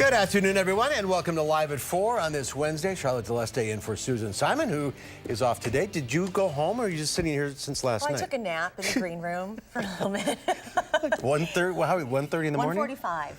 Good afternoon, everyone, and welcome to Live at 4 on this Wednesday. Charlotte Celeste in for Susan Simon, who is off today. Did you go home, or are you just sitting here since last night? I took a nap in the green room for a little minute. Like 1:30, well, 1:30 in the morning? 1:45.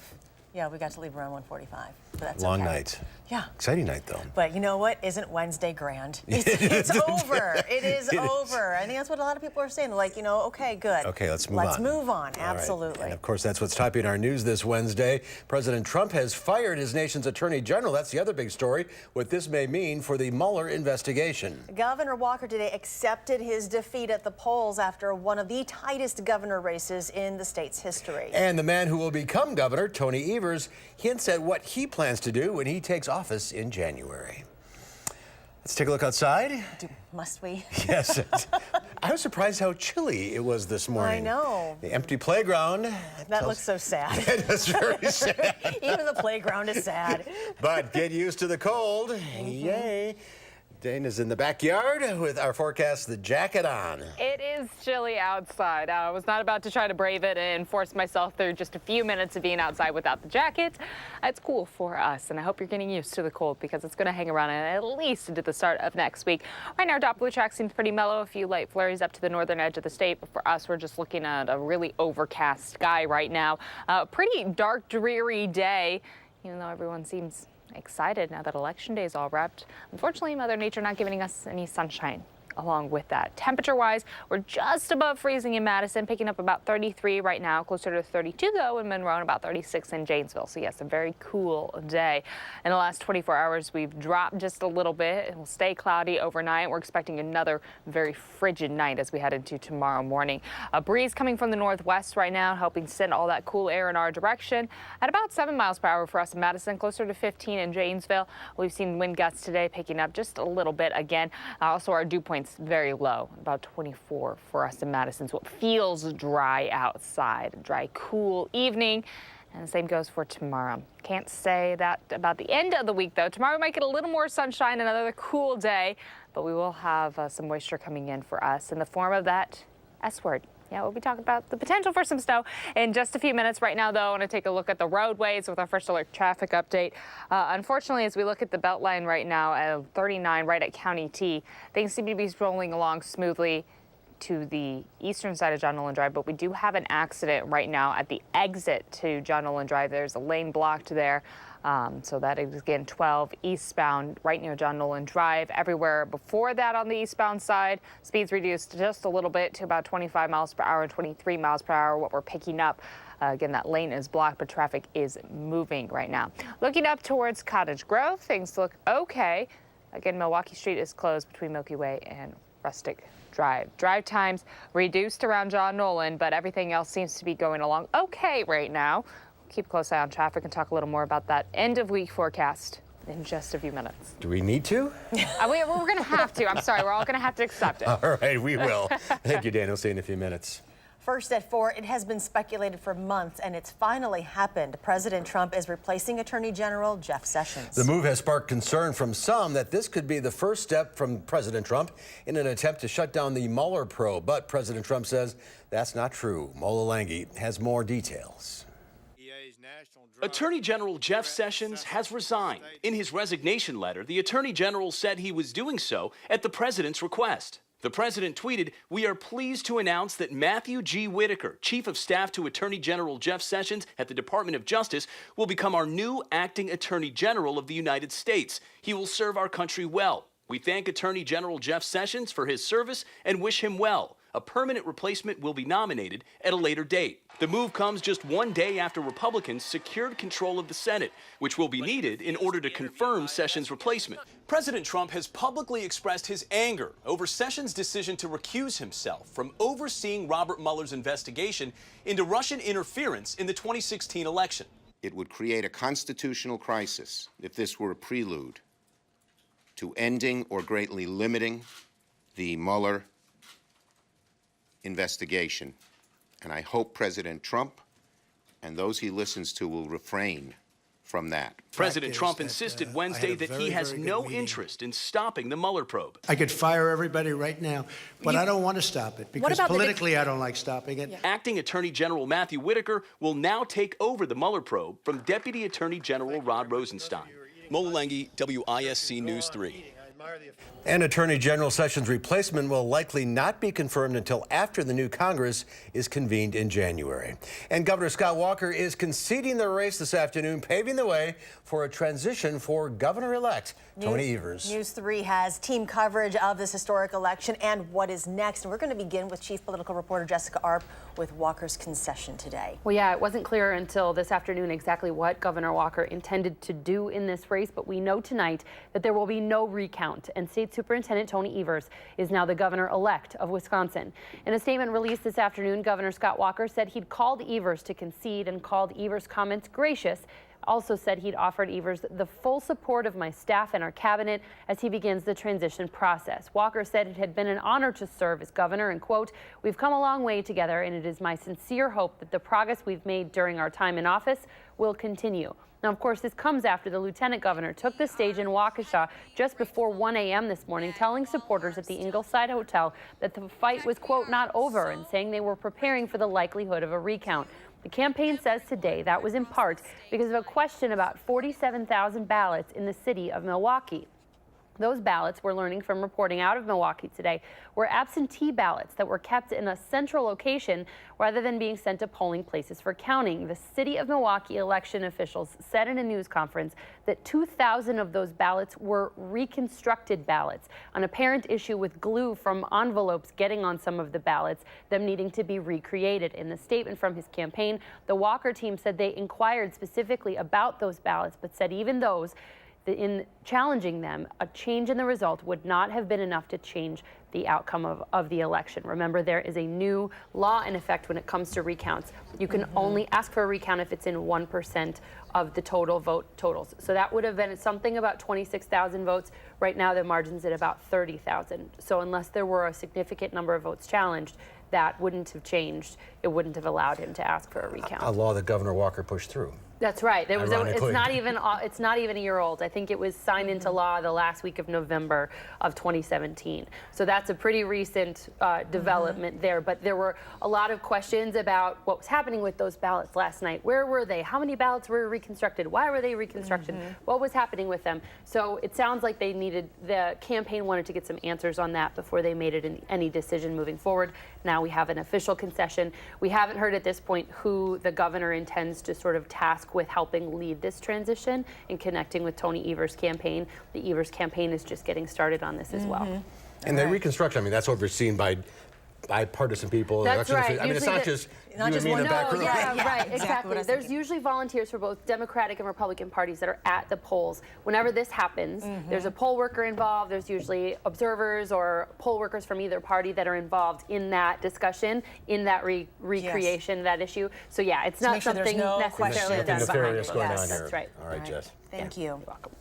Yeah, we got to leave around 1:45. So that's Long okay. night. Yeah. Exciting night, though. But you know what? Isn't Wednesday grand? It's over. It is over. I think that's what a lot of people are saying. They're like, you know, okay, good. Okay, let's move on. Let's move on. All Absolutely. right. And of course, that's what's topping our news this Wednesday. President Trump has fired his nation's attorney general. That's the other big story. What this may mean for the Mueller investigation. Governor Walker today accepted his defeat at the polls after one of the tightest governor races in the state's history. And the man who will become governor, Tony Evers, hints at what he plans to do when he takes office in January. Let's take a look outside. Must we? Yes. I was surprised how chilly it was this morning. I know. The empty playground. That looks so sad. It is very sad. Even the playground is sad. But get used to the cold. Yay. Dana's in the backyard with our forecast, the jacket on. It is chilly outside. I was not about to try to brave it and force myself through just a few minutes of being outside without the jacket. It's cool for us, and I hope you're getting used to the cold because it's going to hang around at least into the start of next week. Right now, our Doppler track seems pretty mellow. A few light flurries up to the northern edge of the state, but for us, we're just looking at a really overcast sky right now. Pretty dark, dreary day, even though everyone seems excited now that Election Day is all wrapped. Unfortunately, Mother Nature not giving us any sunshine along with that. Temperature-wise, we're just above freezing in Madison, picking up about 33 right now, closer to 32, though, in Monroe, and about 36 in Janesville. So, yes, a very cool day. In the last 24 hours, we've dropped just a little bit. It will stay cloudy overnight. We're expecting another very frigid night as we head into tomorrow morning. A breeze coming from the northwest right now, helping send all that cool air in our direction at about 7 miles per hour for us in Madison, closer to 15 in Janesville. We've seen wind gusts today picking up just a little bit again. Also, our dew points very low, about 24 for us in Madison. So it feels dry outside, a dry, cool evening. And the same goes for tomorrow. Can't say that about the end of the week, though. Tomorrow we might get a little more sunshine, another cool day, but we will have some moisture coming in for us in the form of that S word. Yeah, we'll be talking about the potential for some snow in just a few minutes. Right now, though, I want to take a look at the roadways with our first alert traffic update. Unfortunately, as we look at the Beltline right now at 39 right at County T, things seem to be rolling along smoothly to the eastern side of John Nolan Drive, but we do have an accident right now at the exit to John Nolan Drive. There's a lane blocked there. So that is, again, 12 eastbound right near John Nolan Drive. Everywhere before that on the eastbound side, speeds reduced just a little bit to about 25 miles per hour and 23 miles per hour. What we're picking up, again, that lane is blocked, but traffic is moving right now. Looking up towards Cottage Grove, things look okay. Again, Milwaukee Street is closed between Milky Way and Rustic Drive. Drive times reduced around John Nolan, but everything else seems to be going along okay right now. Keep a close eye on traffic and talk a little more about that end of week forecast in just a few minutes. Do we need to? We're going to have to. I'm sorry. We're all going to have to accept it. All right, we will. Thank you, Dan. We'll see you in a few minutes. First at 4, it has been speculated for months, and it's finally happened. President Trump is replacing Attorney General Jeff Sessions. The move has sparked concern from some that this could be the first step from President Trump in an attempt to shut down the Mueller probe. But President Trump says that's not true. Mola Langhi has more details. Attorney General Jeff Sessions has resigned. In his resignation letter, the Attorney General said he was doing so at the president's request. The president tweeted, "We are pleased to announce that Matthew G. Whitaker, Chief of Staff to Attorney General Jeff Sessions at the Department of Justice, will become our new acting Attorney General of the United States. He will serve our country well. We thank Attorney General Jeff Sessions for his service and wish him well. A permanent replacement will be nominated at a later date." The move comes just one day after Republicans secured control of the Senate, which will be needed in order to confirm Sessions' replacement. President Trump has publicly expressed his anger over Sessions' decision to recuse himself from overseeing Robert Mueller's investigation into Russian interference in the 2016 election. It would create a constitutional crisis if this were a prelude to ending or greatly limiting the Mueller investigation. And I hope President Trump and those he listens to will refrain from that. President Trump insisted Wednesday that he has no interest in stopping the Mueller probe. I could fire everybody right now, but I don't want to stop it because politically I don't like stopping it. Acting Attorney General Matthew Whitaker will now take over the Mueller probe from Deputy Attorney General Rod Rosenstein. Mola-Lenghi, WISC News 3. And Attorney General Sessions' replacement will likely not be confirmed until after the new Congress is convened in January. And Governor Scott Walker is conceding the race this afternoon, paving the way for a transition for Governor-elect Tony Evers. News 3 has team coverage of this historic election and what is next. And we're going to begin with Chief Political Reporter Jessica Arp with Walker's concession today. Well, yeah, it wasn't clear until this afternoon exactly what Governor Walker intended to do in this race, but we know tonight that there will be no recount, and State Superintendent Tony Evers is now the governor-elect of Wisconsin. In a statement released this afternoon, Governor Scott Walker said he'd called Evers to concede and called Evers' comments gracious. Also said he'd offered Evers the full support of my staff and our cabinet as he begins the transition process. Walker said it had been an honor to serve as governor and, quote, "We've come a long way together, and it is my sincere hope that the progress we've made during our time in office will continue." Now, of course, this comes after the lieutenant governor took the stage in Waukesha just before 1 a.m. this morning, telling supporters at the Ingleside Hotel that the fight was, quote, "not over," and saying they were preparing for the likelihood of a recount. The campaign says today that was in part because of a question about 47,000 ballots in the city of Milwaukee. Those ballots, we're learning from reporting out of Milwaukee today, were absentee ballots that were kept in a central location rather than being sent to polling places for counting. The city of Milwaukee election officials said in a news conference that 2,000 of those ballots were reconstructed ballots, an apparent issue with glue from envelopes getting on some of the ballots, them needing to be recreated. In the statement from his campaign, the Walker team said they inquired specifically about those ballots, but said even those, in challenging them, a change in the result would not have been enough to change the outcome of the election. Remember, there is a new law in effect when it comes to recounts. You can only ask for a recount if it's in 1% of the total vote totals. So that would have been something about 26,000 votes. Right now, the margin's at about 30,000. So unless there were a significant number of votes challenged, that wouldn't have changed. It wouldn't have allowed him to ask for a recount. A law that Governor Walker pushed through. That's right. There was Ironically. it's not even a year old. I think it was signed into law the last week of November of 2017. So that's a pretty recent development there. But there were a lot of questions about what was happening with those ballots last night. Where were they? How many ballots were reconstructed? Why were they reconstructed? What was happening with them? So it sounds like the campaign wanted to get some answers on that before they made it any decision moving forward. Now we have an official concession. We haven't heard at this point who the governor intends to sort of task with helping lead this transition and connecting with Tony Evers' campaign. The Evers campaign is just getting started on this as well. And the reconstruction, I mean, that's overseen by bipartisan people. That's right. I mean, it's not just you and me in the back room. Right, exactly. There's usually volunteers for both Democratic and Republican parties that are at the polls. Whenever this happens, there's a poll worker involved. There's usually observers or poll workers from either party that are involved in that discussion, in that recreation of that issue. So yeah, it's not something necessarily done behind the scenes. Going on here. That's right. All right, Jess. Thank you. You're welcome.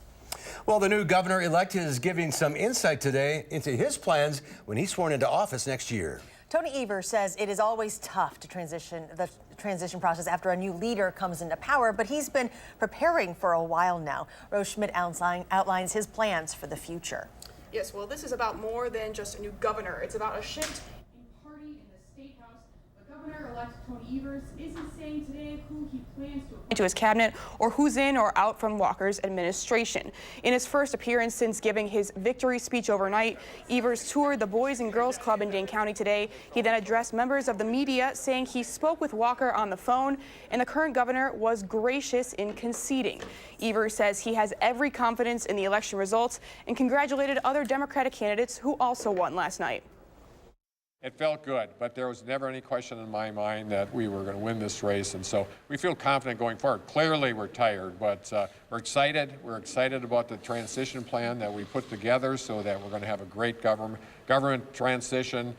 Well, the new governor-elect is giving some insight today into his plans when he's sworn into office next year. Tony Evers says it is always tough to the transition process after a new leader comes into power, but he's been preparing for a while now. Rose Schmidt outlines his plans for the future. Yes, well, this is about more than just a new governor. It's about a shift in party in the State House. The governor-elect Tony Evers isn't saying today who he plans to appoint to his cabinet or who's in or out from Walker's administration. In his first appearance since giving his victory speech overnight, Evers toured the Boys and Girls Club in Dane County today. He then addressed members of the media, saying he spoke with Walker on the phone, and the current governor was gracious in conceding. Evers says he has every confidence in the election results and congratulated other Democratic candidates who also won last night. It felt good, but there was never any question in my mind that we were going to win this race, and so we feel confident going forward. Clearly, we're tired, but we're excited. We're excited about the transition plan that we put together so that we're going to have a great government transition.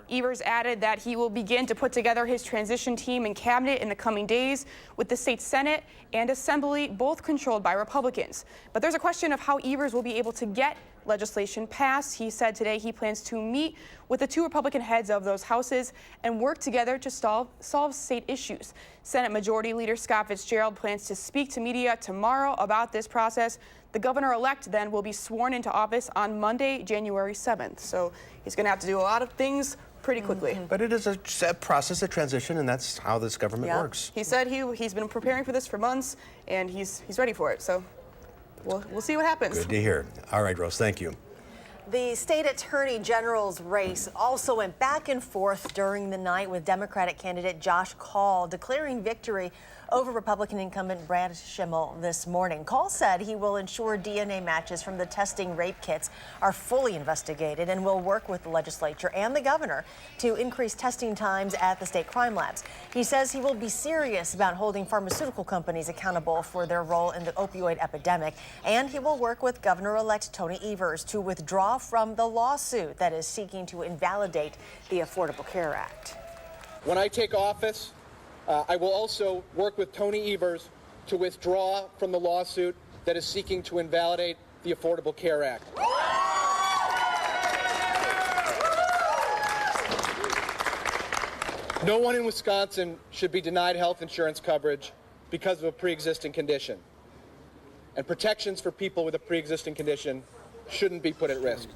Evers added that he will begin to put together his transition team and cabinet in the coming days, with the state Senate and Assembly both controlled by Republicans. But there's a question of how Evers will be able to get legislation passed. He said today he plans to meet with the 2 Republican heads of those houses and work together to solve state issues. Senate Majority Leader Scott Fitzgerald plans to speak to media tomorrow about this process. The governor-elect then will be sworn into office on Monday, January 7th. So he's going to have to do a lot of things pretty quickly. But it is a process, a transition, and that's how this government works. He said he's been preparing for this for months, and he's ready for it. So we'll see what happens. Good to hear. All right, Rose, thank you. The state attorney general's race also went back and forth during the night, with Democratic candidate Josh Kaul declaring victory over Republican incumbent Brad Schimmel this morning. Kaul said he will ensure DNA matches from the testing rape kits are fully investigated and will work with the legislature and the governor to increase testing times at the state crime labs. He says he will be serious about holding pharmaceutical companies accountable for their role in the opioid epidemic, and he will work with Governor-elect Tony Evers to withdraw from the lawsuit that is seeking to invalidate the Affordable Care Act. When I take office, I will also work with Tony Evers to withdraw from the lawsuit that is seeking to invalidate the Affordable Care Act. No one in Wisconsin should be denied health insurance coverage because of a pre-existing condition. And protections for people with a pre-existing condition shouldn't be put at risk.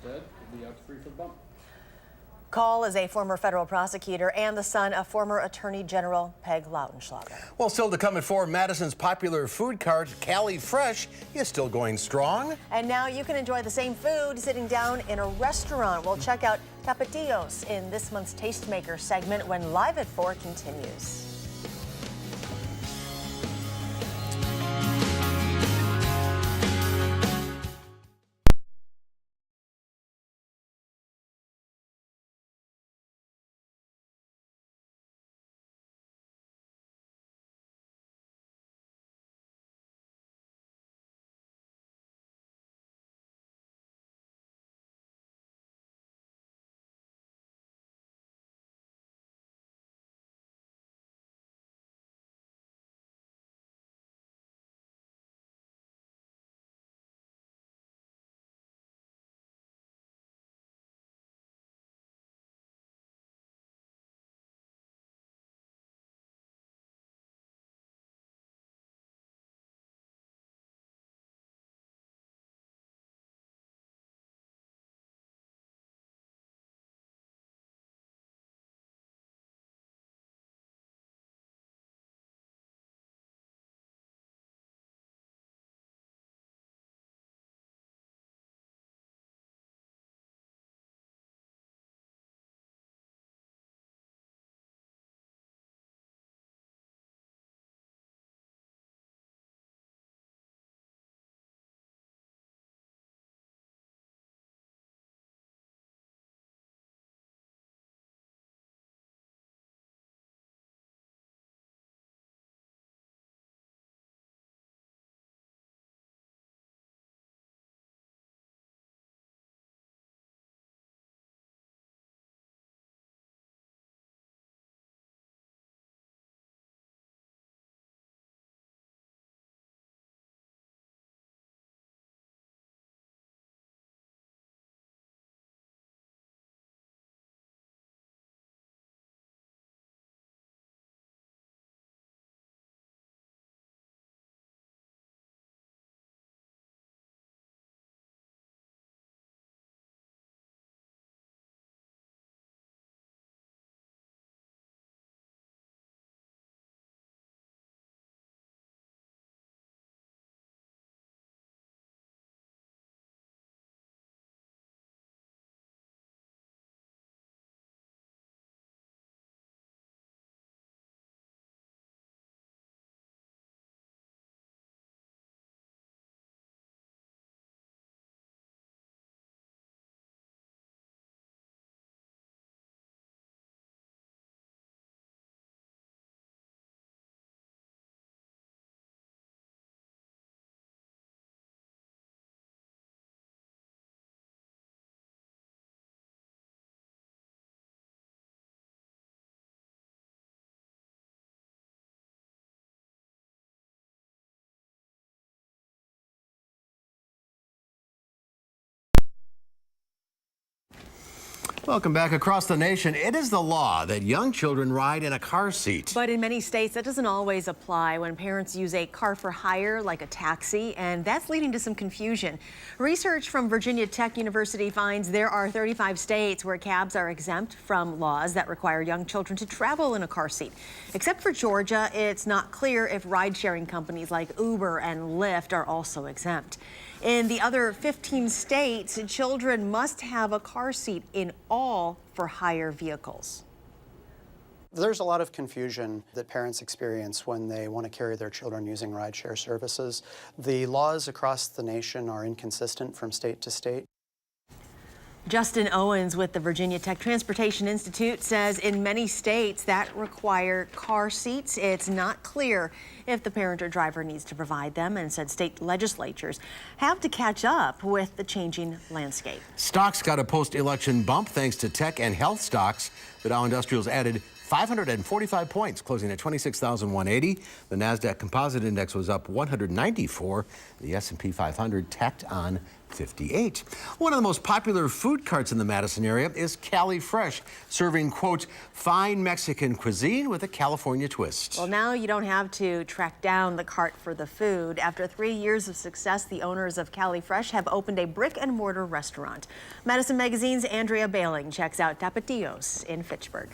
Kaul is a former federal prosecutor and the son of former Attorney General Peg Lautenschlager. Well, still to come at 4, Madison's popular food cart, Cali Fresh, is still going strong. And now you can enjoy the same food sitting down in a restaurant. We'll check out Tapatios in this month's Tastemaker segment when Live at 4 continues. Welcome back. Across the nation, it is the law that young children ride in a car seat. But in many states, that doesn't always apply when parents use a car for hire, like a taxi, and that's leading to some confusion. Research from Virginia Tech University finds there are 35 states where cabs are exempt from laws that require young children to travel in a car seat. Except for Georgia, it's not clear if ride-sharing companies like Uber and Lyft are also exempt. In the other 15 states, children must have a car seat in all for hire vehicles. There's a lot of confusion that parents experience when they want to carry their children using rideshare services. The laws across the nation are inconsistent from state to state. Justin Owens with the Virginia Tech Transportation Institute says in many states that require car seats, it's not clear if the parent or driver needs to provide them, and said state legislatures have to catch up with the changing landscape. Stocks got a post-election bump thanks to tech and health stocks. The Dow Industrials added 545 points, closing at 26,180. The NASDAQ Composite Index was up 194. The S&P 500 tacked on 58. One of the most popular food carts in the Madison area is Cali Fresh, serving, quote, fine Mexican cuisine with a California twist. Well, now you don't have to track down the cart for the food. After 3 years of success, the owners of Cali Fresh have opened a brick-and-mortar restaurant. Madison Magazine's Andrea Bailing checks out Tapatios in Fitchburg.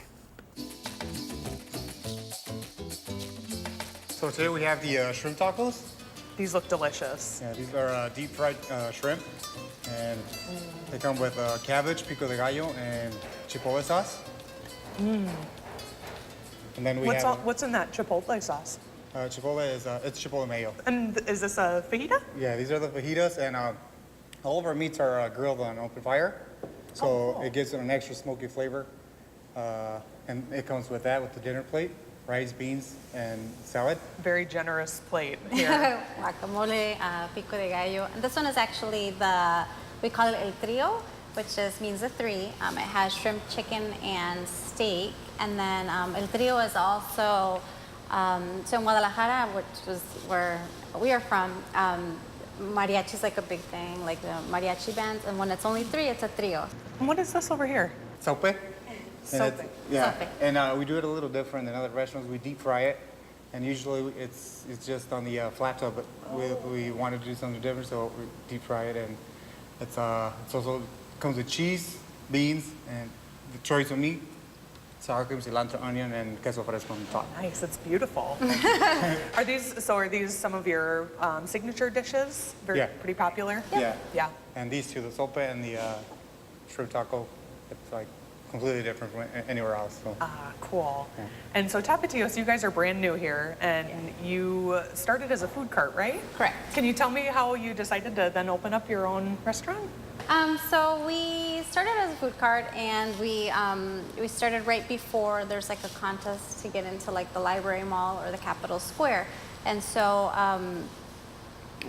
So today we have the shrimp tacos. These look delicious. Yeah, these are deep fried shrimp, and they come with cabbage, pico de gallo, and chipotle sauce. Mm. And then What's in that chipotle sauce? Chipotle is it's chipotle mayo. And is this a fajita? Yeah, these are the fajitas, and all of our meats are grilled on open fire, so it gives it an extra smoky flavor. And it comes with that, with the dinner plate. Rice, beans, and salad. Very generous plate here. Guacamole, pico de gallo. And this one is actually we call it el trio, which means the three. It has shrimp, chicken, and steak. And then el trio is also, so in Guadalajara, which was where we are from, mariachi is like a big thing, like the mariachi bands. And when it's only three, it's a trio. And what is this over here? Sope. Yeah, Sope. and we do it a little different than other restaurants. We deep fry it, and usually it's just on the flat top. But we wanted to do something different, so we deep fry it, and it's also comes with cheese, beans, and the chorizo meat, sour cream, cilantro, onion, and queso fresco on top. Nice, it's beautiful. Are these some of your signature dishes? Pretty popular. Yeah. And these two, the sope and the shrimp taco, it's like completely different from anywhere else. So. Cool. Yeah. And so Tapatios, you guys are brand new here, and you started as a food cart, right? Correct. Can you tell me how you decided to then open up your own restaurant? So we started as a food cart, and we started right before there's like a contest to get into like the Library Mall or the Capitol Square. And so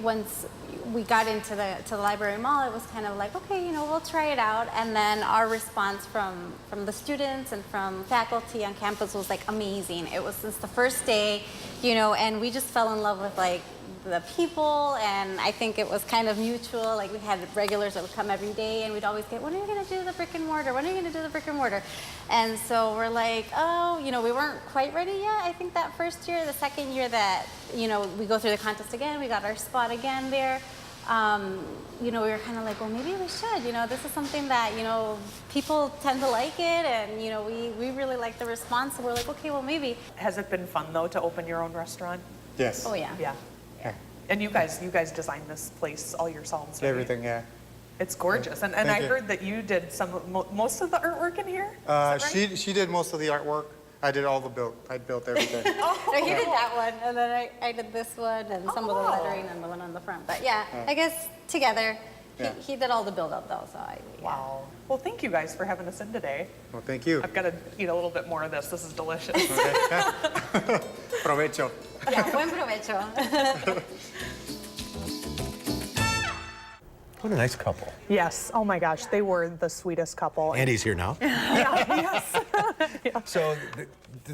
once we got into the Library Mall, it was kind of like, okay, we'll try it out. And then our response from the students and from faculty on campus was like amazing. It was since the first day, and we just fell in love with like the people, and I think it was kind of mutual. Like we had regulars that would come every day, and we'd always get, when are you going to do the brick and mortar? When are you going to do the brick and mortar? And so we're like, oh, we weren't quite ready yet. I think that first year, the second year that, we go through the contest again, we got our spot again there. We were kind of like, well, maybe we should. This is something that, people tend to like it, and, we really like the response. So we're like, okay, well, maybe. Has it been fun, though, to open your own restaurant? Yes. Oh, yeah. Yeah. And you guys designed this place all yourselves, right? Everything, yeah. It's gorgeous. And I heard that you did most of the artwork in here? Is that right? She did most of the artwork. I did all the build. I built everything. He did that one, and then I did this one, and some of the lettering and the one on the front. But yeah, I guess together, he did all the build up though. So Wow. Well, thank you guys for having us in today. Well, thank you. I've got to eat a little bit more of this. This is delicious. Provecho. Yeah, buen provecho. What a nice couple. Yes. Oh my gosh, they were the sweetest couple. Andy's here now. Yes. So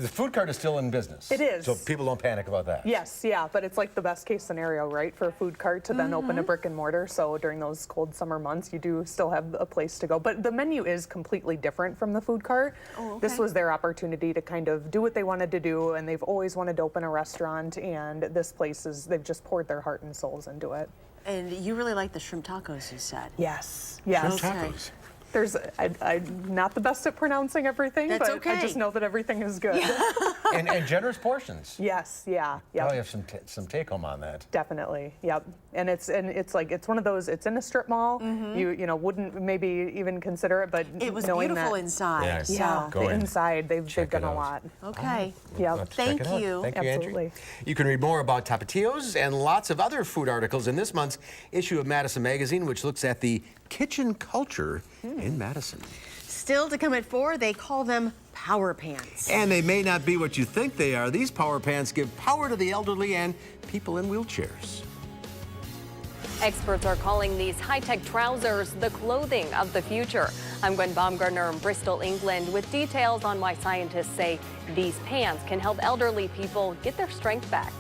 the food cart is still in business. It is. So people don't panic about that. Yes, yeah, but it's like the best case scenario, right, for a food cart to then open a brick and mortar. So during those cold summer months, you do still have a place to go. But the menu is completely different from the food cart. Oh, okay. This was their opportunity to kind of do what they wanted to do, and they've always wanted to open a restaurant, and this place they've just poured their heart and souls into it. And you really like the shrimp tacos, you said. Yes, yes. Shrimp tacos. I'm not the best at pronouncing everything, That's but okay. I just know that everything is good. And generous portions. Yes, yeah, yeah. Probably have some take home on that. Definitely, yep. And it's one of those. It's in a strip mall. You know wouldn't maybe even consider it, but It was knowing beautiful that, inside. Yeah. So. Yeah, Go the in. inside they've done it a out. lot. Okay. Yep. We'll have to Thank check it out. you. Thank you, Absolutely. Andrew. You can read more about Tapatios and lots of other food articles in this month's issue of Madison Magazine, which looks at the kitchen culture in Madison. Still to come at 4, they call them power pants. And they may not be what you think they are. These power pants give power to the elderly and people in wheelchairs. Experts are calling these high-tech trousers the clothing of the future. I'm Gwen Baumgartner in Bristol, England, with details on why scientists say these pants can help elderly people get their strength back.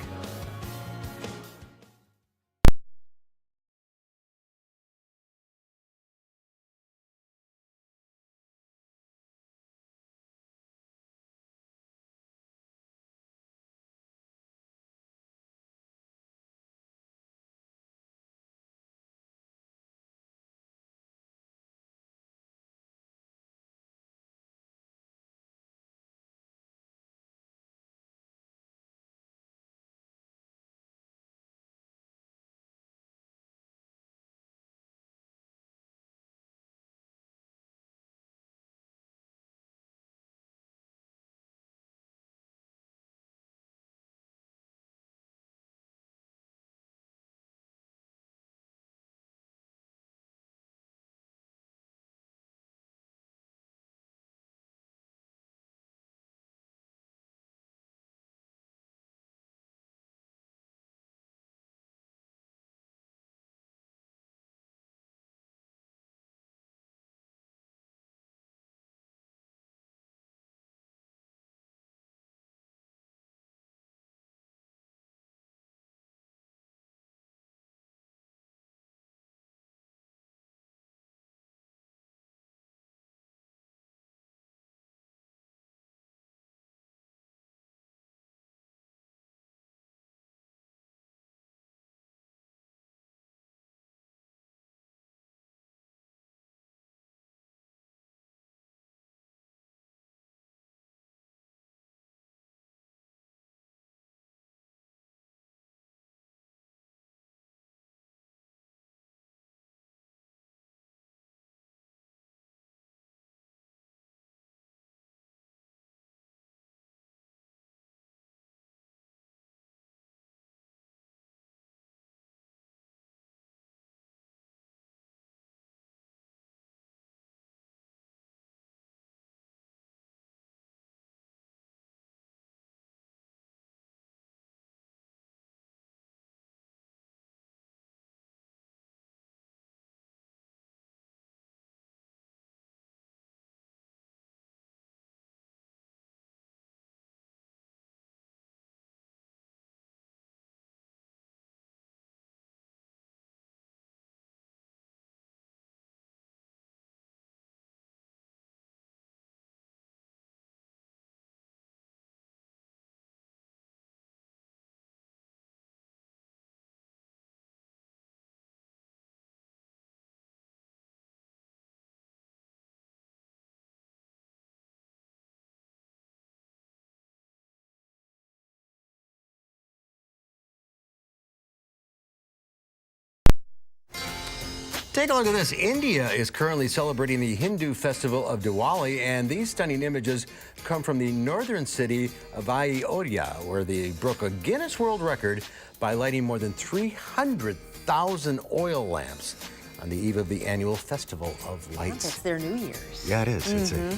Take a look at this. India is currently celebrating the Hindu festival of Diwali, and these stunning images come from the northern city of Ayodhya, where they broke a Guinness World Record by lighting more than 300,000 oil lamps on the eve of the annual Festival of Lights. It's their New Year's. Yeah, it is. It's a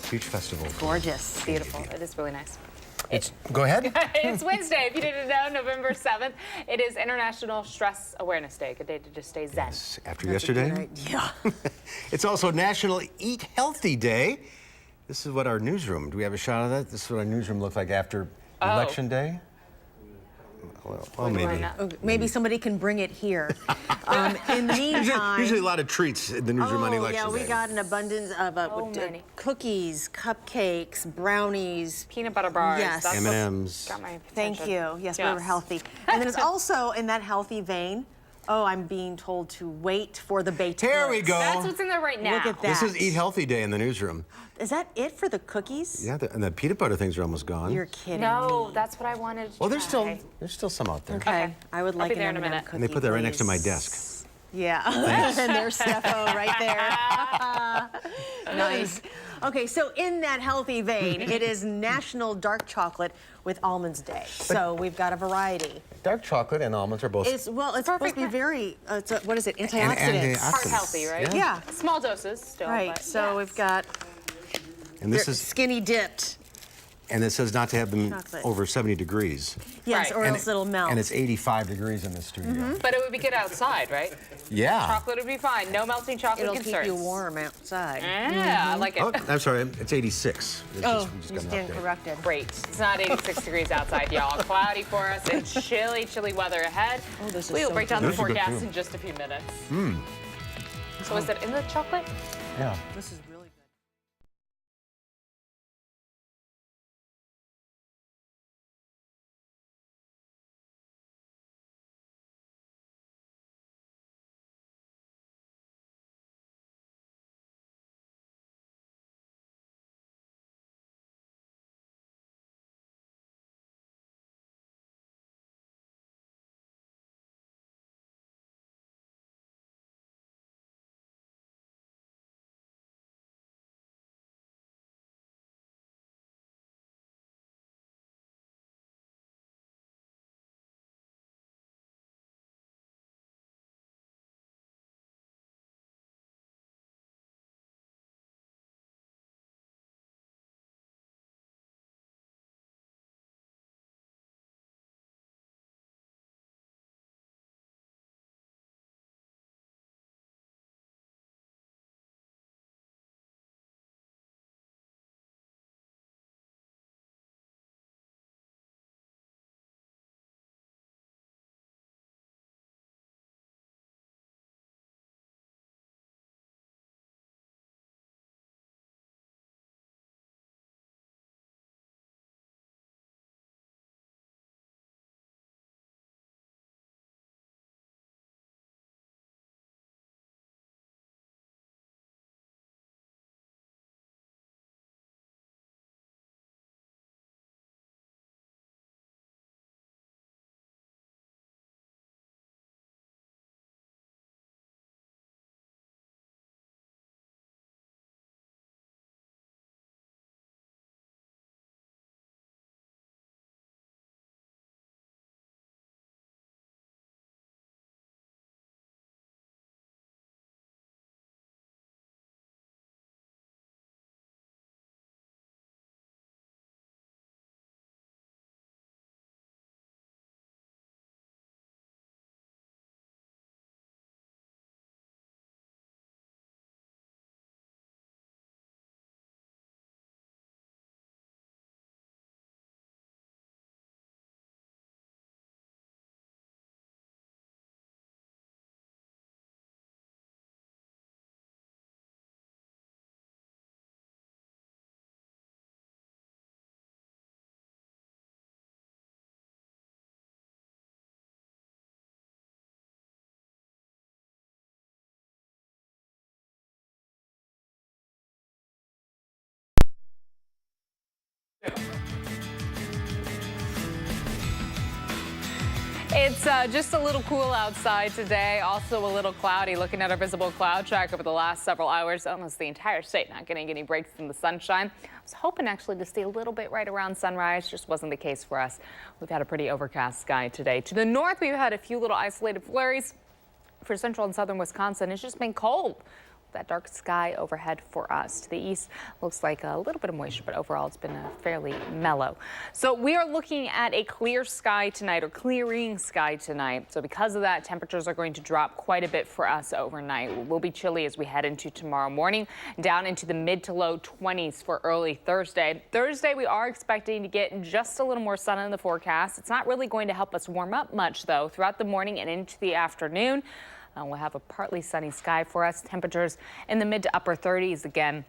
huge festival. Gorgeous. Beautiful. It is really nice. Go ahead. It's Wednesday, if you didn't know, November 7th. It is International Stress Awareness Day. Good day to just stay zen. Yes, after yesterday. Yeah. It's also National Eat Healthy Day. This is what our newsroom, do we have a shot of that? This is what our newsroom looked like after Election Day? Well, maybe. Maybe somebody can bring it here. In the meantime... Usually a lot of treats in the newsroom on Election Day. Yeah, we got an abundance of cookies, cupcakes, brownies. Peanut butter bars. Yes. M&Ms. Got my Thank attention. you. Yes, we were healthy. And then it's also in that healthy vein, I'm being told to wait for the baked goods. Here we go. That's what's in there right now. Look at that. This is Eat Healthy Day in the newsroom. Is that it for the cookies? Yeah, and the peanut butter things are almost gone. You're kidding No, me. that's what I wanted to Well, there's try. still some out there. Okay. I would like be there in a M&M minute. cookie, And they put that right next to my please. desk. Yeah. And there's Steffo right there. Nice. Okay, so in that healthy vein, it is National Dark Chocolate with Almonds Day. So we've got a variety. Dark chocolate and almonds are both. It's supposed to be very, what is it, antioxidants. Antioxidants. Heart healthy, right? Yeah. Small doses still. Right, but so we've got And this is, skinny dipped. and it says not to have them Chocolate. over 70 degrees. Yes, Right. or And else it'll melt. And it's 85 degrees in the studio. But it would be good outside, right? Yeah. Chocolate would be fine. No melting chocolate It'll concerns. keep you warm outside. Yeah, I like it. Oh, I'm sorry, it's 86. It's Oh, we just you got an stand update. corrected. Great. It's not 86 degrees outside, y'all. Cloudy for us and chilly, chilly weather ahead. Oh, this is We will so break down the This is good, forecast too. in just a few minutes. Mm. So is it in the chocolate? Yeah. This is really good. It's just a little cool outside today, also a little cloudy. Looking at our visible cloud track over the last several hours, almost the entire state not getting any breaks from the sunshine. I was hoping actually to stay a little bit right around sunrise, just wasn't the case for us. We've had a pretty overcast sky today. To the north, we've had a few little isolated flurries. For central and southern Wisconsin, it's just been cold. that dark sky overhead for us. To the east, looks like a little bit of moisture, but overall it's been fairly mellow. So we are looking at a clear sky tonight, or clearing sky tonight. So because of that, temperatures are going to drop quite a bit for us overnight. It will be chilly as we head into tomorrow morning, down into the mid to low 20s for early Thursday. Thursday, we are expecting to get just a little more sun in the forecast. It's not really going to help us warm up much, though, throughout the morning and into the afternoon. We'll have a partly sunny sky for us. Temperatures in the mid to upper 30s again.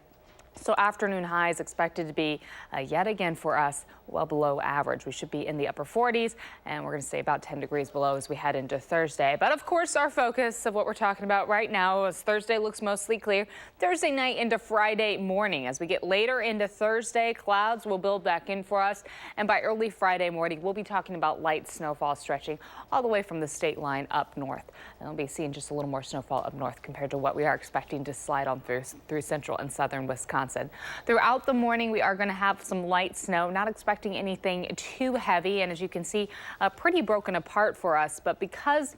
So afternoon highs expected to be yet again for us well below average. We should be in the upper 40s, and we're going to stay about 10 degrees below as we head into Thursday. But of course, our focus of what we're talking about right now is Thursday looks mostly clear. Thursday night into Friday morning. As we get later into Thursday, clouds will build back in for us. And by early Friday morning, we'll be talking about light snowfall stretching all the way from the state line up north. And we'll be seeing just a little more snowfall up north compared to what we are expecting to slide on through central and southern Wisconsin. Throughout the morning, we are going to have some light snow, not expecting anything too heavy, and as you can see, pretty broken apart for us. But because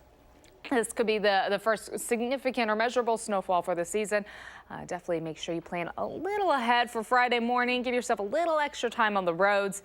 this could be the first significant or measurable snowfall for the season, definitely make sure you plan a little ahead for Friday morning. Give yourself a little extra time on the roads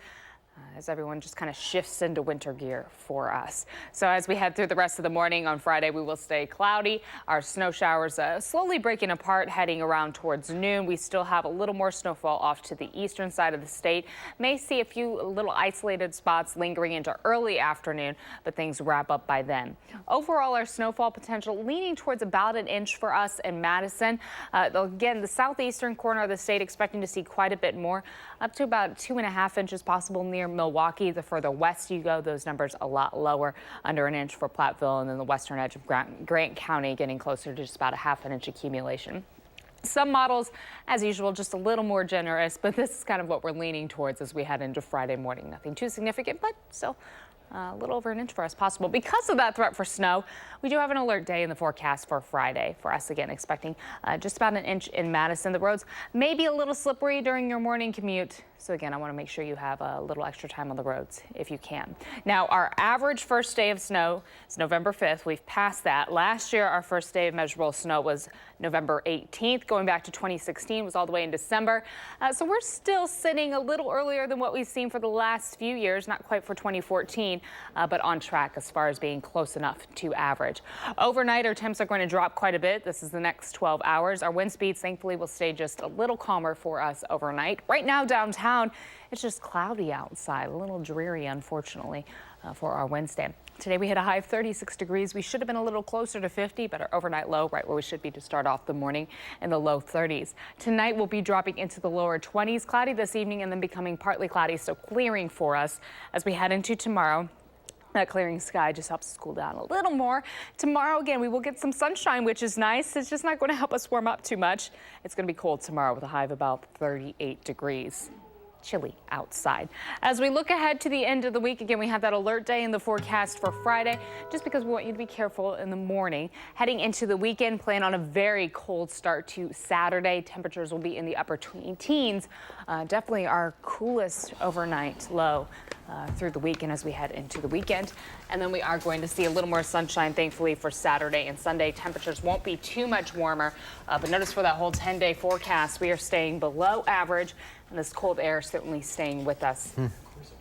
as everyone just kind of shifts into winter gear for us. So as we head through the rest of the morning on Friday, we will stay cloudy. Our snow showers slowly breaking apart, heading around towards noon. We still have a little more snowfall off to the eastern side of the state. May see a few little isolated spots lingering into early afternoon, but things wrap up by then. Overall, our snowfall potential leaning towards about an inch for us in Madison. Again, the southeastern corner of the state expecting to see quite a bit more, up to about 2.5 inches possible near Milwaukee. The further west you go, those numbers a lot lower, under an inch for Platteville, and then the western edge of Grant County getting closer to just about a ½ inch accumulation. Some models, as usual, just a little more generous, but this is kind of what we're leaning towards as we head into Friday morning. Nothing too significant, but still a little over an inch for us possible. Because of that threat for snow, we do have an alert day in the forecast for Friday. For us, again, expecting just about an inch in Madison. The roads may be a little slippery during your morning commute. So again, I want to make sure you have a little extra time on the roads if you can. Now, our average first day of snow is November 5th. We've passed that. Last year, our first day of measurable snow was November 18th. Going back to 2016 was all the way in December. So we're still sitting a little earlier than what we've seen for the last few years, not quite for 2014, but on track as far as being close enough to average. Overnight, our temps are going to drop quite a bit. This is the next 12 hours. Our wind speeds, thankfully, will stay just a little calmer for us overnight. Right now, downtown, it's just cloudy outside, a little dreary, unfortunately, for our Wednesday. Today we hit a high of 36 degrees. We should have been a little closer to 50, but our overnight low right where we should be to start off the morning in the low 30s. Tonight we'll be dropping into the lower 20s, cloudy this evening and then becoming partly cloudy, so clearing for us as we head into tomorrow. That clearing sky just helps us cool down a little more. Tomorrow, again, we will get some sunshine, which is nice. It's just not going to help us warm up too much. It's going to be cold tomorrow with a high of about 38 degrees. Chilly outside. As we look ahead to the end of the week, again, we have that alert day in the forecast for Friday, just because we want you to be careful in the morning. Heading into the weekend, plan on a very cold start to Saturday. Temperatures will be in the upper teens. Definitely our coolest overnight low through the weekend as we head into the weekend. And then we are going to see a little more sunshine, thankfully, for Saturday and Sunday. Temperatures won't be too much warmer, but notice for that whole 10-day forecast, we are staying below average, and this cold air is certainly staying with us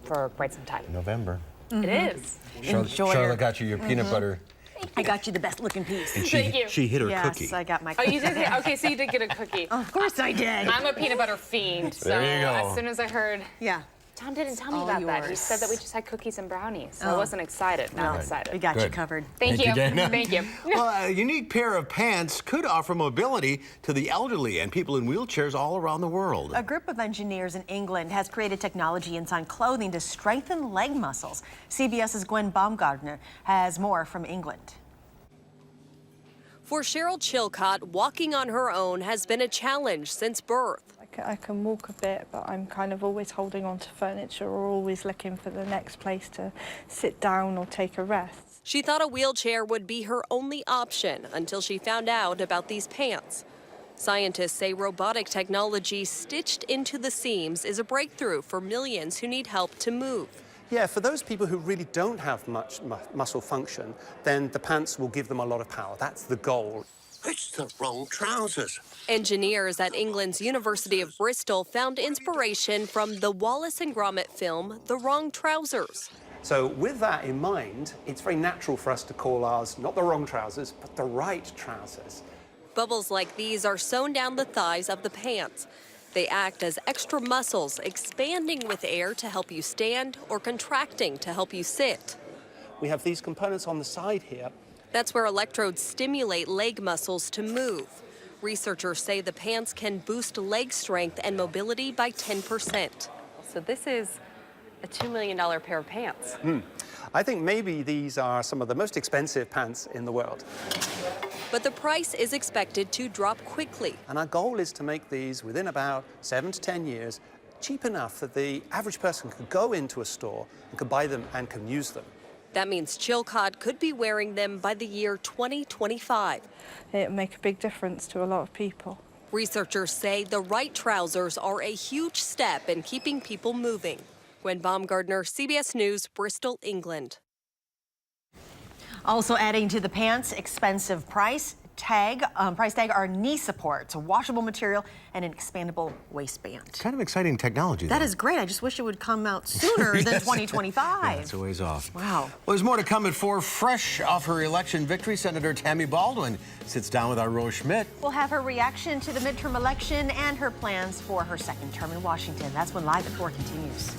for quite some time. November. It is. Charlotte got you your peanut butter. I got you the best looking piece. And Thank you. She hit her Yes, cookie. I got my Oh, cookie. you did? Okay, so you did get a cookie. Of course I did. I'm a peanut butter fiend. So There you go. as soon as I heard, Yeah. Tom didn't tell me all about that. He yours. said that we just had cookies and brownies. So I Oh. wasn't excited. Now I'm excited. We got you Good. covered. Thank you. Dana. Thank you. Well, a unique pair of pants could offer mobility to the elderly and people in wheelchairs all around the world. A group of engineers in England has created technology inside clothing to strengthen leg muscles. CBS's Gwen Baumgartner has more from England. For Cheryl Chilcott, walking on her own has been a challenge since birth. I can walk a bit, but I'm kind of always holding on to furniture or always looking for the next place to sit down or take a rest. She thought a wheelchair would be her only option until she found out about these pants. Scientists say robotic technology stitched into the seams is a breakthrough for millions who need help to move. Yeah, for those people who really don't have much muscle function, then the pants will give them a lot of power. That's the goal. It's the wrong trousers. Engineers at England's University of Bristol found inspiration from the Wallace and Gromit film, The Wrong Trousers. So with that in mind, it's very natural for us to call ours not the wrong trousers, but the right trousers. Bubbles like these are sewn down the thighs of the pants. They act as extra muscles, expanding with air to help you stand or contracting to help you sit. We have these components on the side here. That's where electrodes stimulate leg muscles to move. Researchers say the pants can boost leg strength and mobility by 10%. So this is a $2 million pair of pants. I think maybe these are some of the most expensive pants in the world. But the price is expected to drop quickly. And our goal is to make these within about 7 to 10 years cheap enough that the average person could go into a store and could buy them and can use them. That means Chilcott could be wearing them by the year 2025. It'll make a big difference to a lot of people. Researchers say the right trousers are a huge step in keeping people moving. Gwen Baumgardner, CBS News, Bristol, England. Also adding to the pants' expensive price tag are knee supports, a washable material, and an expandable waistband. Kind of exciting technology. That is great. I just wish it would come out sooner than 2025. Yeah, it's a ways off. Wow. Well, there's more to come at 4. Fresh off her election victory, Senator Tammy Baldwin sits down with our Rose Schmidt. We'll have her reaction to the midterm election and her plans for her second term in Washington. That's when Live at 4 continues.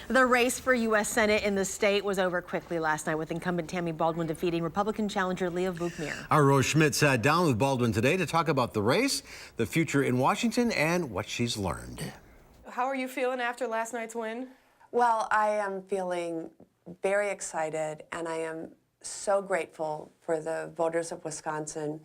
The race for U.S. Senate in the state was over quickly last night with incumbent Tammy Baldwin defeating Republican challenger Leah Vukmir. Our Rose Schmidt sat down with Baldwin today to talk about the race, the future in Washington, and what she's learned. How are you feeling after last night's win? Well, I am feeling very excited, and I am so grateful for the voters of Wisconsin,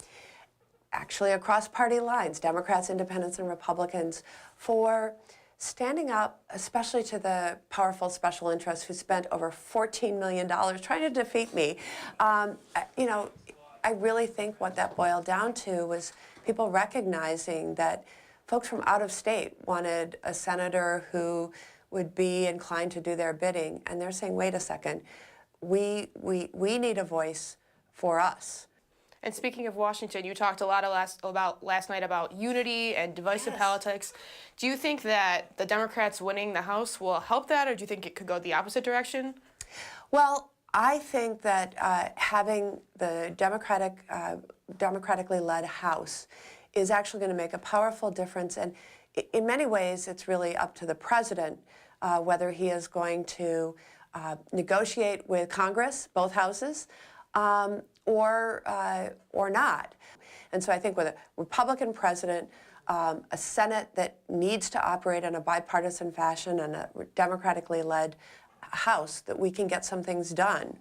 actually across party lines, Democrats, Independents, and Republicans, for standing up, especially to the powerful special interests who spent over $14 million trying to defeat me. You know, I really think what that boiled down to was people recognizing that folks from out of state wanted a senator who would be inclined to do their bidding, and they're saying, wait a second, we need a voice for us. And speaking of Washington, you talked a lot last night about unity and divisive politics. Do you think that the Democrats winning the House will help that, or do you think it could go the opposite direction? Well, I think that having the democratically led House is actually going to make a powerful difference. And in many ways, it's really up to the president whether he is going to negotiate with Congress, both houses, or not. And so I think with a Republican president, a Senate that needs to operate in a bipartisan fashion, and a democratically led House, that we can get some things done.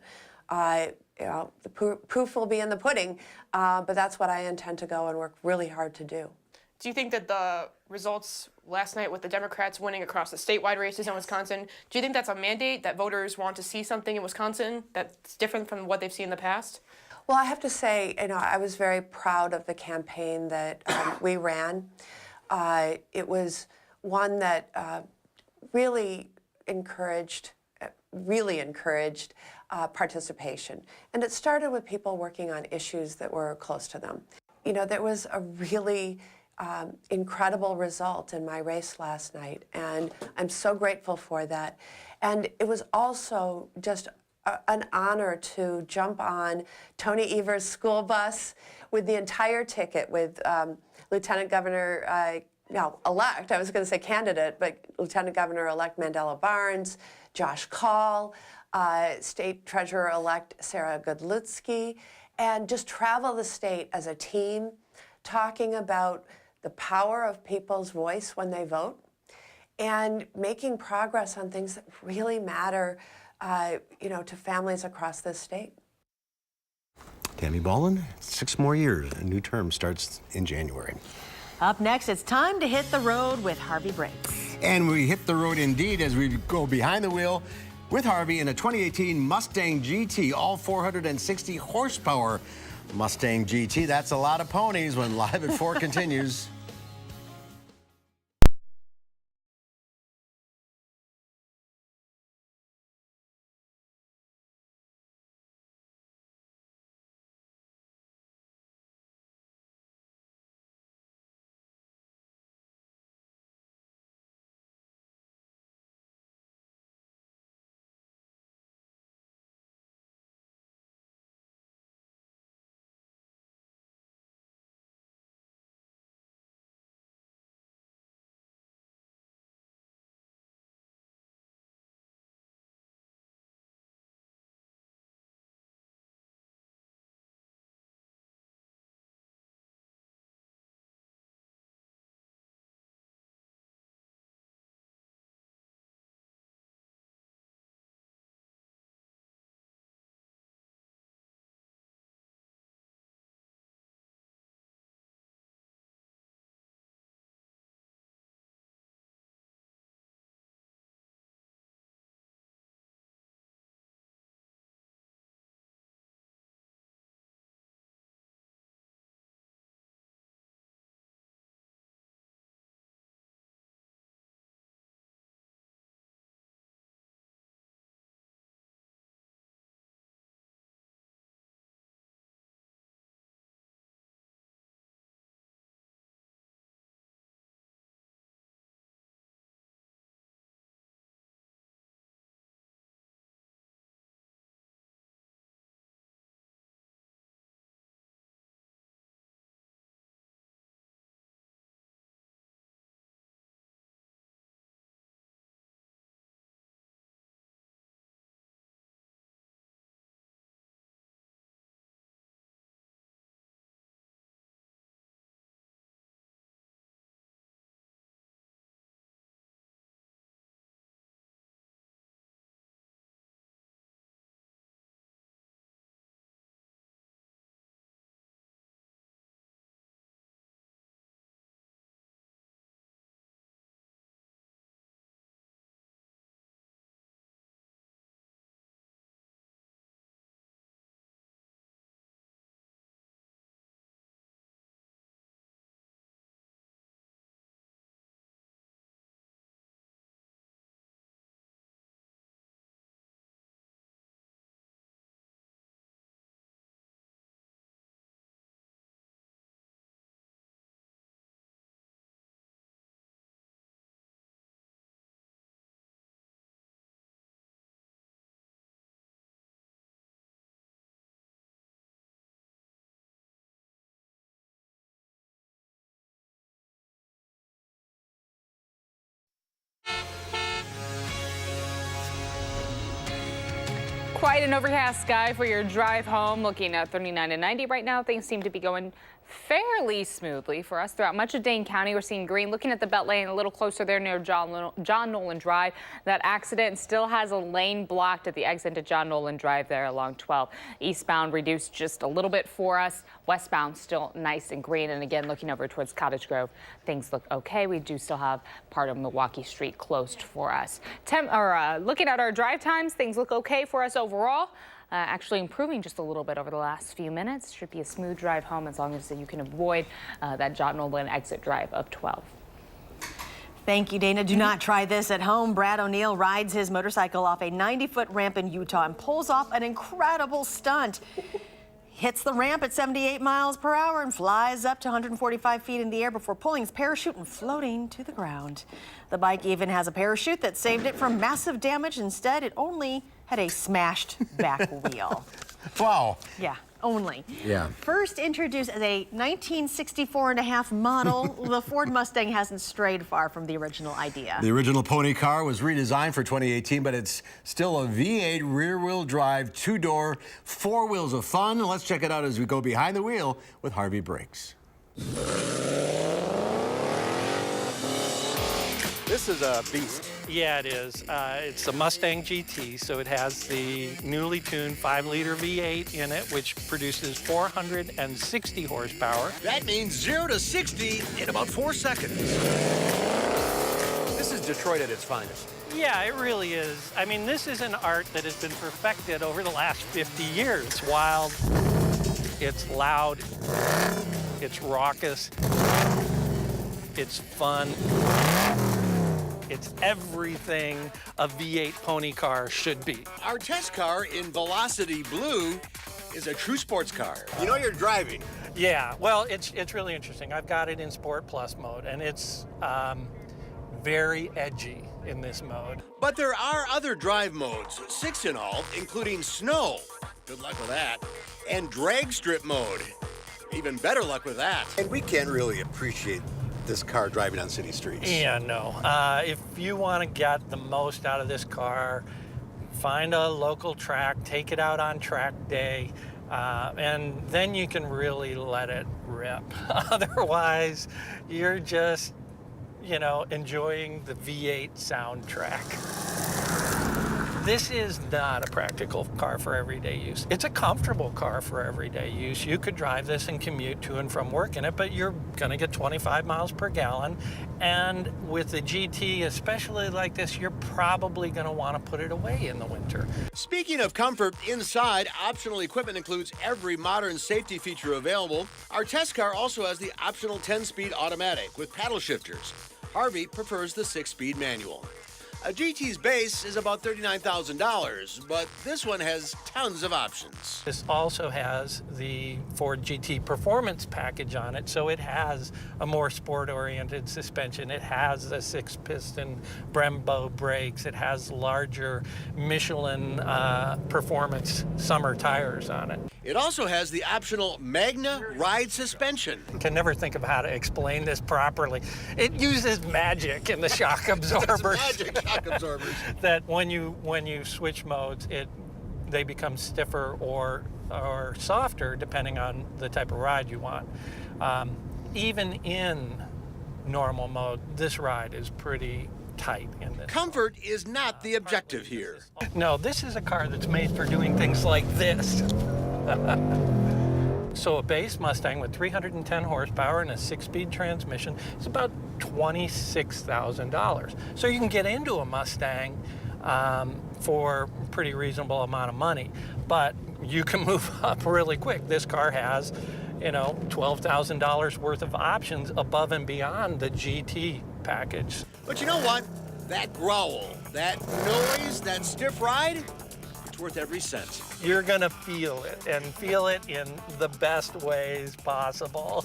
You know, the proof will be in the pudding, but that's what I intend to go and work really hard to do. Do you think that the results last night with the Democrats winning across the statewide races in Wisconsin, do you think that's a mandate that voters want to see something in Wisconsin that's different from what they've seen in the past? Well, I have to say, you know, I was very proud of the campaign that we ran. It was one that really encouraged participation. And it started with people working on issues that were close to them. You know, there was a really incredible result in my race last night, and I'm so grateful for that. And it was also just an honor to jump on Tony Evers' school bus with the entire ticket with Lieutenant Governor, elect, I was going to say candidate, but Lieutenant Governor-elect Mandela Barnes, Josh Call, State Treasurer-elect Sarah Godlutsky, and just travel the state as a team, talking about the power of people's voice when they vote, and making progress on things that really matter, you know, to families across this state. Tammy Bolin, 6 more years. A new term starts in January. Up next, it's time to hit the road with Harvey Brakes. And we hit the road indeed as we go behind the wheel with Harvey in a 2018 Mustang GT, all 460 horsepower Mustang GT. That's a lot of ponies when Live at 4 continues. Quite an overcast sky for your drive home. Looking at 39 and 90 right now. Things seem to be going fairly smoothly for us throughout much of Dane County. We're seeing green. Looking at the Beltline a little closer there near John Nolan Drive. That accident still has a lane blocked at the exit to John Nolan Drive there along 12. Eastbound reduced just a little bit for us. Westbound still nice and green. And again, looking over towards Cottage Grove, things look okay. We do still have part of Milwaukee Street closed for us. Looking at our drive times, things look okay for us overall. Actually improving just a little bit over the last few minutes. Should be a smooth drive home as long as you can avoid that John Nolan exit drive of 12. Thank you, Dana. Do not try this at home. Brad O'Neill rides his motorcycle off a 90-foot ramp in Utah and pulls off an incredible stunt. Hits the ramp at 78 miles per hour and flies up to 145 feet in the air before pulling his parachute and floating to the ground. The bike even has a parachute that saved it from massive damage. Instead, it only had a smashed back wheel. Wow. Yeah, only. Yeah. First introduced as a 1964 and a half model, the Ford Mustang hasn't strayed far from the original idea. The original pony car was redesigned for 2018, but it's still a V8 rear-wheel drive, two-door, four wheels of fun. Let's check it out as we go behind the wheel with Harvey Briggs. This is a beast. Yeah, it is. It's a Mustang GT, so it has the newly tuned 5-liter V8 in it, which produces 460 horsepower. That means 0 to 60 in about 4 seconds. This is Detroit at its finest. Yeah, it really is. I mean, this is an art that has been perfected over the last 50 years. It's wild, it's loud, it's raucous, it's fun. It's everything a V8 pony car should be. Our test car in Velocity Blue is a true sports car. You know you're driving. Yeah, well, it's really interesting. I've got it in Sport Plus mode, and it's very edgy in this mode. But there are other drive modes, 6 in all, including snow. Good luck with that. And drag strip mode. Even better luck with that. And we can't really appreciate this car driving on city streets. Yeah, no. If you want to get the most out of this car, find a local track, take it out on track day, and then you can really let it rip. Otherwise, you're just, enjoying the V8 soundtrack. This is not a practical car for everyday use. It's a comfortable car for everyday use. You could drive this and commute to and from work in it, but you're gonna get 25 miles per gallon. And with the GT, especially like this, you're probably gonna wanna put it away in the winter. Speaking of comfort, inside, optional equipment includes every modern safety feature available. Our test car also has the optional 10-speed automatic with paddle shifters. Harvey prefers the 6-speed manual. A GT's base is about $39,000, but this one has tons of options. This also has the Ford GT Performance package on it, so it has a more sport-oriented suspension. It has the 6-piston Brembo brakes. It has larger Michelin Performance summer tires on it. It also has the optional Magna Ride suspension. I can never think of how to explain this properly. It uses magic in the shock absorbers. Magic shock absorbers. That when you switch modes, they become stiffer or softer depending on the type of ride you want. Even in normal mode, this ride is pretty tight in this. Comfort is not the objective here. No, this is a car that's made for doing things like this. So a base Mustang with 310 horsepower and a 6-speed transmission is about $26,000. So you can get into a Mustang for a pretty reasonable amount of money, but you can move up really quick. This car has, $12,000 worth of options above and beyond the GT package. But you know what? That growl, that noise, that stiff ride, it's worth every cent. You're gonna feel it, and feel it in the best ways possible.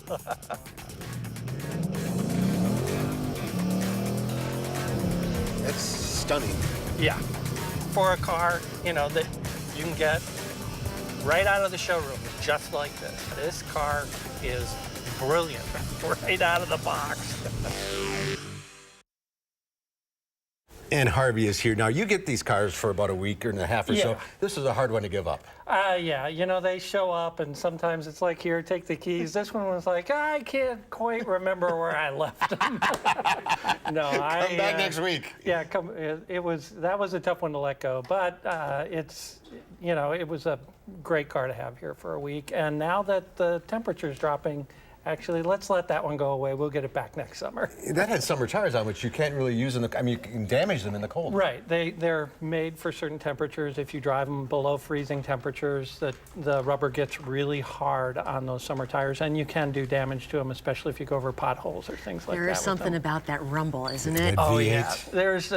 That's stunning. Yeah, for a car, that you can get right out of the showroom, just like this. This car is brilliant, right out of the box. And Harvey is here. Now, you get these cars for about a week and a half or so. This is a hard one to give up. Yeah, you know, they show up and sometimes it's like, here, take the keys. This one was like, I can't quite remember where I left them. No, Come back next week. Yeah, that was a tough one to let go, but it's, you know, it was a great car to have here for a week. And now that the temperature's dropping, actually, let's let that one go away. We'll get it back next summer. That had summer tires on, which you can't really use in the, I mean, you can damage them in the cold. Right. They're made for certain temperatures. If you drive them below freezing temperatures, the rubber gets really hard on those summer tires, and you can do damage to them, especially if you go over potholes or things like that. There is something about that rumble, isn't it? Oh, yeah. There's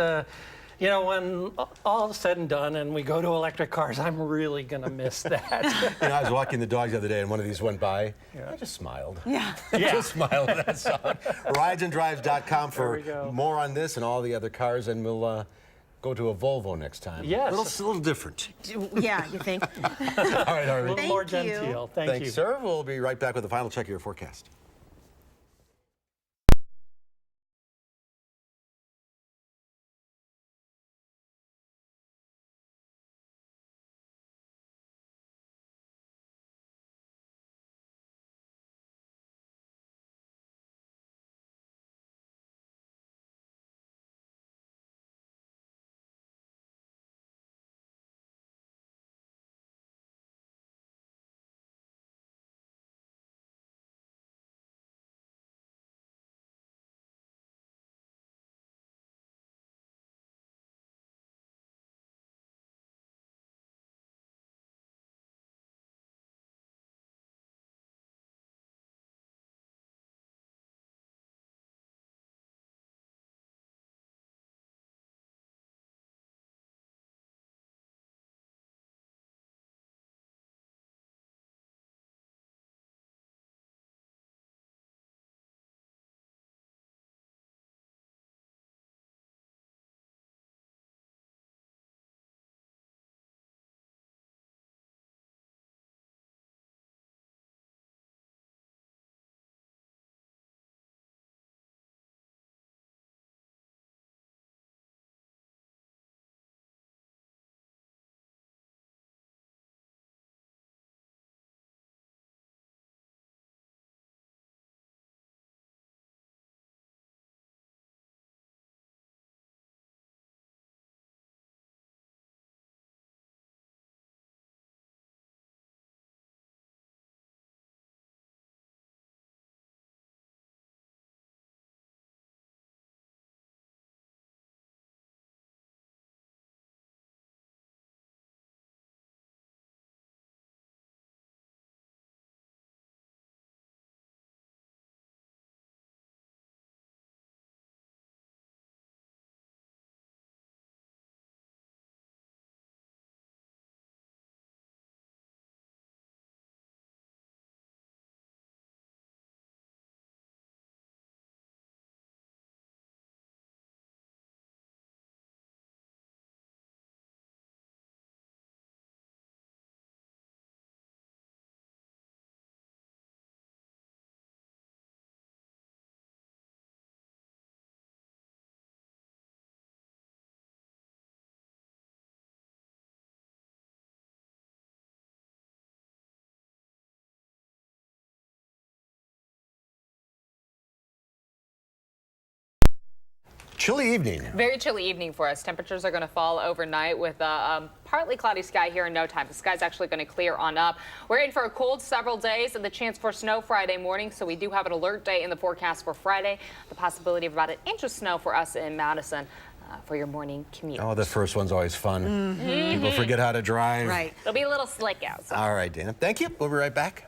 you know, when all is said and done and we go to electric cars, I'm really going to miss that. You know, I was walking the dogs the other day and one of these went by. I just smiled. Yeah. Just smiled at that sound. Ridesanddrives.com for more on this and all the other cars, and we'll go to a Volvo next time. Yes. A little different. Yeah, you think? All right, Harvey. A little more genteel. Thank you. Sir. We'll be right back with a final check of your forecast. Chilly evening. Very chilly evening for us. Temperatures are going to fall overnight with a partly cloudy sky here in no time. The sky's actually going to clear on up. We're in for a cold several days and the chance for snow Friday morning, so we do have an alert day in the forecast for Friday. The possibility of about an inch of snow for us in Madison for your morning commute. Oh, the first one's always fun. People forget how to drive. Right. It'll be a little slick out. So. All right, Dana. Thank you. We'll be right back.